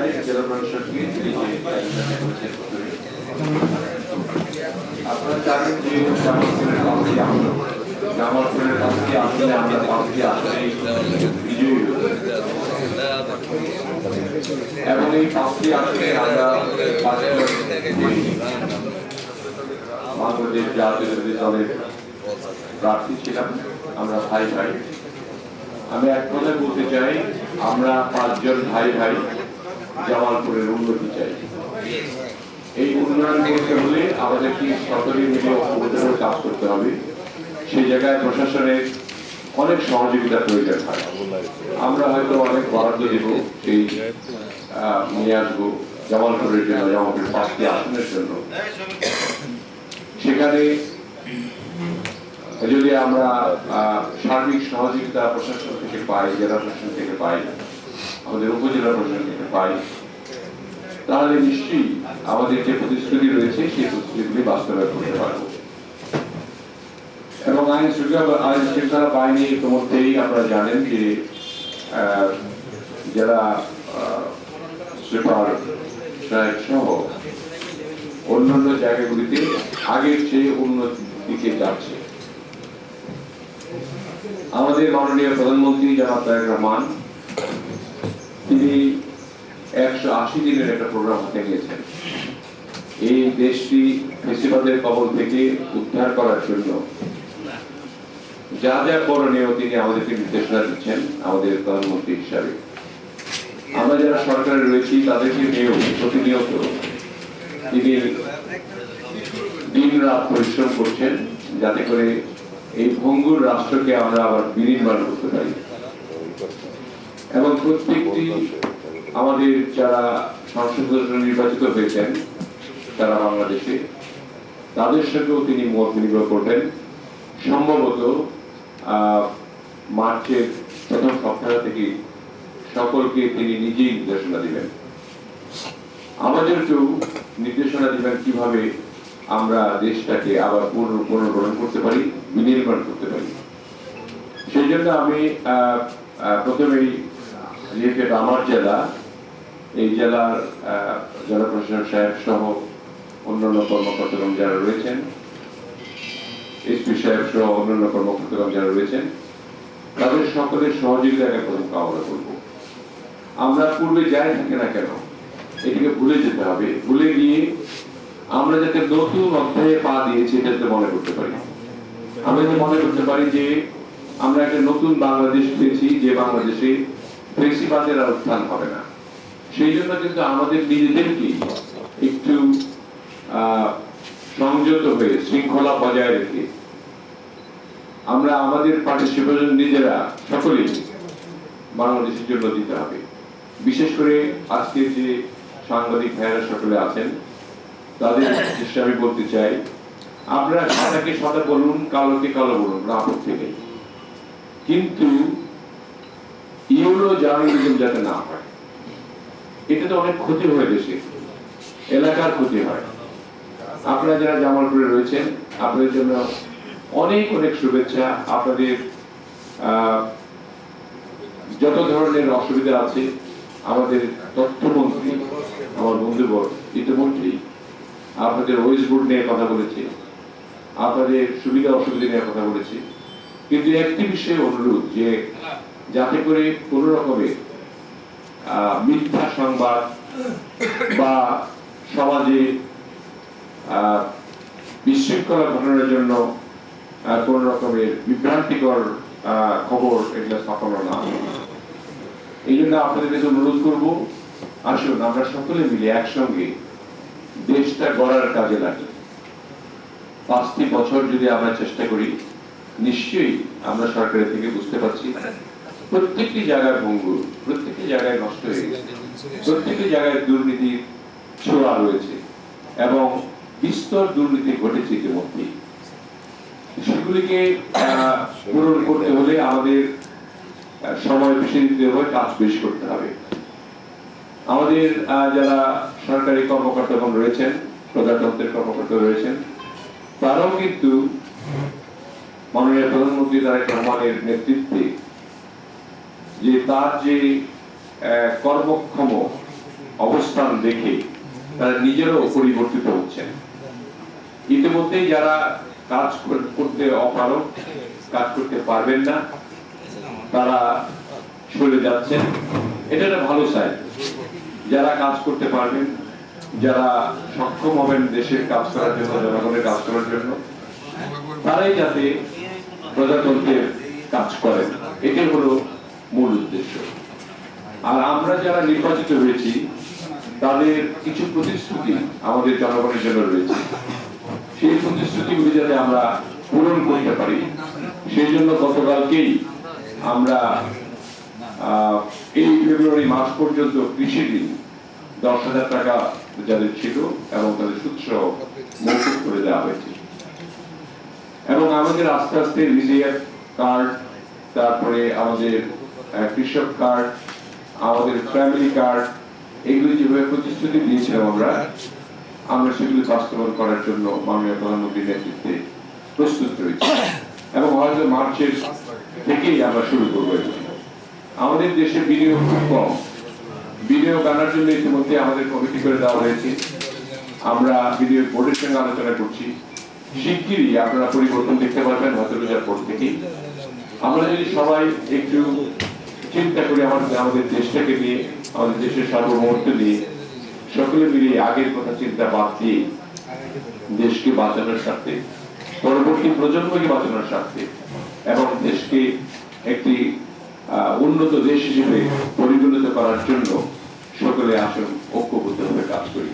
জানাই জেলা প্রশাসককে আপনারা জানেন যে জামালপুরের পাঁচটি আসনে আমরা পাঁচটি আসনে বিজয়ী এবং এই পাঁচটি আসনে আমরা বাংলাদেশ জাতীয়তাবাদী দলের প্রার্থী ছিলাম। আমরা ভাই ভাই, আমি এক কথায় বলতে চাই, আমরা পাঁচজন ভাই ভাই জামালপুরের উন্নতি চাই। এই উন্নয়ন করতে হলে আমাদেরকে সকলে মিলে ঐক্যবদ্ধভাবে কাজ করতে হবে। সেই জায়গায় প্রশাসনের অনেক সহযোগিতার প্রয়োজন হয়। আমরা হয়তো অনেক বরাদ্দ দেব, সেই নিয়ে আসবো জামালপুরের জন্য, জামালপুরের পাঁচটি আসনের জন্য। সেখানে যদি আমরা সার্বিক সহযোগিতা প্রশাসন থেকে পাই, জেলা প্রশাসন থেকে পাই, আমাদের উপজেলা প্রশাসন থেকে পাই, তাহলে নিশ্চয়ই আমাদের যে প্রতিশ্রুতি রয়েছে সেই প্রতিশ্রুতিগুলি বাস্তবায়ন করতে পারব। এবং আইন শৃঙ্খলা বাহিনী ইতিমধ্যেই আপনারা জানেন যে যারা সুপার সাহেব সহ অন্যান্য জায়গাগুলিতে আগের চেয়ে উন্নতির দিকে যাচ্ছে। আমাদের মাননীয় প্রধানমন্ত্রী জনাব তারেক রহমান তিনি 180 দিনের একটা প্রোগ্রাম হাতে নিয়েছেন। এই দেশটি ফ্যাসিবাদের কবল থেকে উদ্ধার করার জন্য যা যা করণীয় তিনি আমাদেরকে নির্দেশনা দিচ্ছেন আমাদের প্রধানমন্ত্রী হিসাবে। আমরা যারা সরকারে রয়েছি তাদেরকে নিয়েও প্রতিনিয়ত তিনি দিন রাত পরিশ্রম করছেন যাতে করে এই ভঙ্গুর রাষ্ট্রকে আমরা আবার বিনির্মাণ করতে পারি। এবং প্রত্যেকটি আমাদের যারা সংসদ সদস্য নির্বাচিত হয়েছেন তারা বাংলাদেশে, তাদের সাথেও তিনি মত বিনিময় করবেন। সম্ভবত মার্চের প্রথম সপ্তাহ থেকে সকলকে তিনি নিজেই নির্দেশনা দিবেন, আমাদেরকেও নির্দেশনা দিবেন কিভাবে আমরা দেশটাকে আবার পুনর্গঠন করতে পারি, বিনির্মাণ করতে পারি। সেই জন্য আমি প্রথমেই যেহেতু আমার জেলা, এই জেলার জেলা প্রশাসক সাহেব সহ অন্যান্য কর্মকর্তাগণ যারা রয়েছেন, এসপি সাহেব সহ অন্যান্য কর্মকর্তাগণ যারা রয়েছেন, তাদের সকলের সহযোগিতাকে প্রথম কামনা করব। আমরা পূর্বে যাই থাকি না কেন এটিকে ভুলে যেতে হবে। ভুলে গিয়ে আমরা যাতে নতুন অধ্যায়ে পা দিয়েছি এটা যাতে মনে করতে পারি। আমরা যাতে মনে করতে পারি যে আমরা একটা নতুন বাংলাদেশ পেয়েছি, যে বাংলাদেশে ফ্যাসিবাদের আর উত্থান হবে না। সেই জন্য কিন্তু আমাদের নিজেদেরকে একটু সংযত হয়ে শৃঙ্খলা বজায় রেখে আমরা আমাদের পার্টিসিপেশন নিজেরা সকলেই বাংলাদেশের জন্য দিতে হবে। বিশেষ করে আজকে যে সাংবাদিক ভাইয়েরা সকলে আছেন তাদের উদ্দেশ্যে আমি বলতে চাই, আপনারা সাদাকে সাদা বলুন, কালোকে কালো বলুন, আপত্তি নেই, কিন্তু ইউরো জার্নালিজম যাতে না হয়। এটা তো অনেক ক্ষতি হয়, দেশে এলাকার ক্ষতি হয়। আপনারা যারা জামালপুরে রয়েছেন আপনাদের জন্য অনেক অনেক শুভেচ্ছা। আপনাদের যত ধরনের অসুবিধা আছে আমাদের তথ্যমন্ত্রী আমার বন্ধুবর ইতিমধ্যেই আপনাদের ওয়েস্ট বোর্ড নিয়ে কথা বলেছে, আপনাদের সুবিধা অসুবিধা নিয়ে কথা বলেছে। কিন্তু একটি বিষয়ে অনুরোধ যে যাতে করে কোন রকমের মিথ্যা সংবাদ বা সমাজে বিশৃঙ্খলা ঘটানোর জন্য কোন রকমের বিভ্রান্তিকর খবর এগুলো ছাপানো না। এই জন্য আপনাদের কাছে অনুরোধ করবো, আসুন আমরা সকলে মিলে একসঙ্গে দেশটা গড়ার কাজে লাগি। 5টি বছর যদি আমরা চেষ্টা করি, নিশ্চয়ই আমরা সরকারের থেকে বুঝতে পারছি প্রত্যেকটি জায়গায় ভঙ্গুর, প্রত্যেকটি জায়গায় নষ্ট হয়ে গেছে, প্রত্যেকটি জায়গায় দুর্নীতির ছোঁয়া রয়েছে এবং বিস্তর দুর্নীতি ঘটেছে ইতিমধ্যে। সেগুলিকে পূরণ করতে হলে আমাদের সময় বেশি দিতে হবে, কাজ বেশি করতে হবে। আমাদের যারা সরকারি কর্মকর্তাগণ রয়েছেন, প্রজাতন্ত্রের কর্মকর্তা রয়েছেন, তারাও কিন্তু মাননীয় প্রধানমন্ত্রী তারেক রহমানের নেতৃত্বে যে তার যে কর্মক্ষম অবস্থান দেখে তারা নিজেরাও পরিবর্তিত হচ্ছেন। ইতিমধ্যেই যারা কাজ করতে অপারগ, কাজ করতে পারবেন না, তারা সরে যাচ্ছেন। এটা একটা ভালো সাইড। যারা কাজ করতে পারবেন, যারা সক্ষম হবেন দেশের কাজ করার জন্য, জনগণের কাজ করার জন্য, তারাই যাতে প্রজাতন্ত্রের কাজ করেন, এটাই হলো মূল উদ্দেশ্য। আর আমরা যারা নির্বাচিত হয়েছি তাদের কিছু প্রতিশ্রুতি আমাদের জনগণের জন্য রয়েছে। সেই প্রতিশ্রুতিগুলি যাতে আমরা পূরণ করতে পারি, সেই জন্য গতকালকেই আমরা এই ফেব্রুয়ারি মাস পর্যন্ত কৃষি ঋণ 10,000 টাকা যাদের ছিল এবং তাদের সুদসহ মৌকুব করে দেওয়া হয়েছে। এবং আমাদের আস্তে আস্তে রিলিয়ার কার্ড, তারপরে আমাদের কৃষক কার্ড, আমাদের ফ্যামিলি কার্ড, এগুলি যেভাবে প্রতিশ্রুতি দিয়েছিলাম আমরা সেগুলি বাস্তবায়ন করার জন্য মাননীয় প্রধানমন্ত্রীর নেতৃত্বে প্রস্তুত রয়েছি। এবং হয়তো মার্চের থেকেই আমরা শুরু করবো। আমাদের দেশে বিনিয়োগ খুব কম। বিনিয়োগ আনার জন্য ইতিমধ্যে আমাদের কমিটি করে দেওয়া হয়েছে। আমরা বিনিয়োগ বোর্ডের সঙ্গে আলোচনা করছি। শিগগিরই আপনারা পরিবর্তন দেখতে পারবেন হয়তো রোজার পর থেকেই। আমরা যদি সবাই একটু চিন্তা করি আমাদের দেশটাকে নিয়ে, আমাদের দেশের সার্বভৌমত্ব নিয়ে, সকলে মিলে আগের কথা চিন্তা বাদ দিয়ে দেশকে বাঁচানোর স্বার্থে, পরবর্তী প্রজন্মকে বাঁচানোর স্বার্থে এবং দেশকে একটি উন্নত দেশ হিসেবে পরিগণিত করার জন্য সকলে আসুন ঐক্যবদ্ধভাবে কাজ করি।